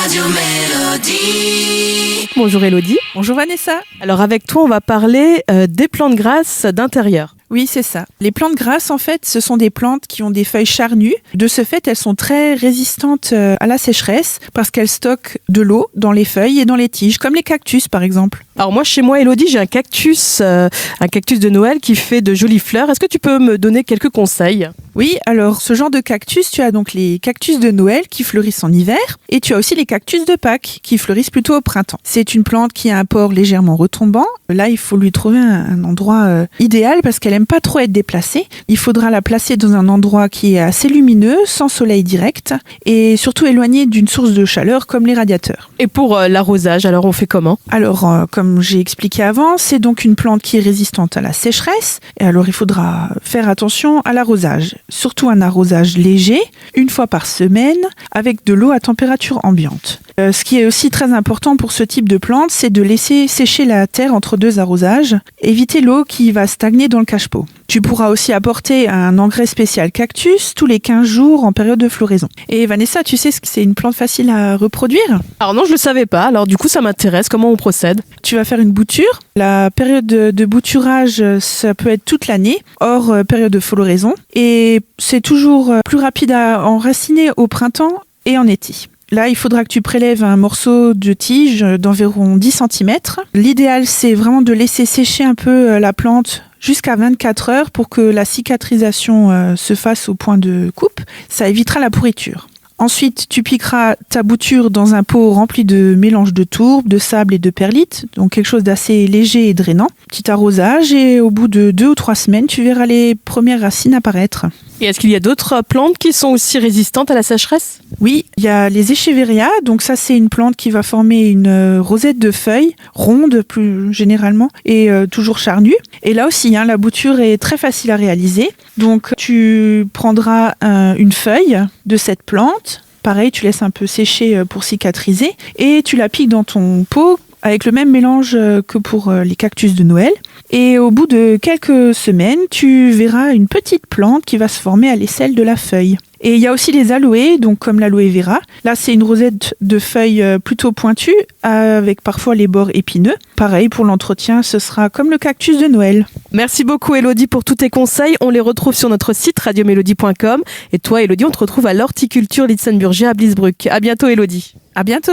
Radio Mélodie. Bonjour Elodie. Bonjour Vanessa. Alors avec toi, on va parler des plantes grasses d'intérieur. Oui, c'est ça. Les plantes grasses, en fait, ce sont des plantes qui ont des feuilles charnues. De ce fait, elles sont très résistantes à la sécheresse parce qu'elles stockent de l'eau dans les feuilles et dans les tiges, comme les cactus par exemple. Alors moi, chez moi, Elodie, j'ai un cactus de Noël qui fait de jolies fleurs. Est-ce que tu peux me donner quelques conseils ? Oui, alors ce genre de cactus, tu as donc les cactus de Noël qui fleurissent en hiver et tu as aussi les cactus de Pâques qui fleurissent plutôt au printemps. C'est une plante qui a un port légèrement retombant. Là, il faut lui trouver un endroit idéal parce qu'elle aime pas trop être déplacée. Il faudra la placer dans un endroit qui est assez lumineux, sans soleil direct et surtout éloigné d'une source de chaleur comme les radiateurs. Et pour l'arrosage, alors on fait comment ? Alors, comme j'ai expliqué avant, c'est donc une plante qui est résistante à la sécheresse. Et alors, il faudra faire attention à l'arrosage. Surtout un arrosage léger, une fois par semaine, avec de l'eau à température ambiante. Ce qui est aussi très important pour ce type de plante, c'est de laisser sécher la terre entre deux arrosages, éviter l'eau qui va stagner dans le cache-pot. Tu pourras aussi apporter un engrais spécial cactus tous les 15 jours en période de floraison. Et Vanessa, tu sais ce que c'est une plante facile à reproduire ? Alors non, je le savais pas. Alors du coup, ça m'intéresse. Comment on procède ? Tu vas faire une bouture. La période de bouturage, ça peut être toute l'année, hors période de floraison. Et c'est toujours plus rapide à enraciner au printemps et en été. Là, il faudra que tu prélèves un morceau de tige d'environ 10 cm. L'idéal, c'est vraiment de laisser sécher un peu la plante jusqu'à 24 heures pour que la cicatrisation se fasse au point de coupe. Ça évitera la pourriture. Ensuite, tu piqueras ta bouture dans un pot rempli de mélange de tourbe, de sable et de perlite, donc quelque chose d'assez léger et drainant. Petit arrosage et au bout de 2 ou 3 semaines, tu verras les premières racines apparaître. Et est-ce qu'il y a d'autres plantes qui sont aussi résistantes à la sécheresse ? Oui, il y a les Echeveria, donc ça c'est une plante qui va former une rosette de feuilles, ronde plus généralement, et toujours charnue. Et là aussi, la bouture est très facile à réaliser. Donc tu prendras une feuille de cette plante, pareil tu laisses un peu sécher pour cicatriser, et tu la piques dans ton pot avec le même mélange que pour les cactus de Noël. Et au bout de quelques semaines, tu verras une petite plante qui va se former à l'aisselle de la feuille. Et il y a aussi les aloés, donc comme l'aloe vera. Là, c'est une rosette de feuilles plutôt pointues, avec parfois les bords épineux. Pareil, pour l'entretien, ce sera comme le cactus de Noël. Merci beaucoup Elodie pour tous tes conseils. On les retrouve sur notre site radiomélodie.com. Et toi Elodie, on te retrouve à l'horticulture Litzenburger à Bliesbruck. À bientôt Elodie. À bientôt.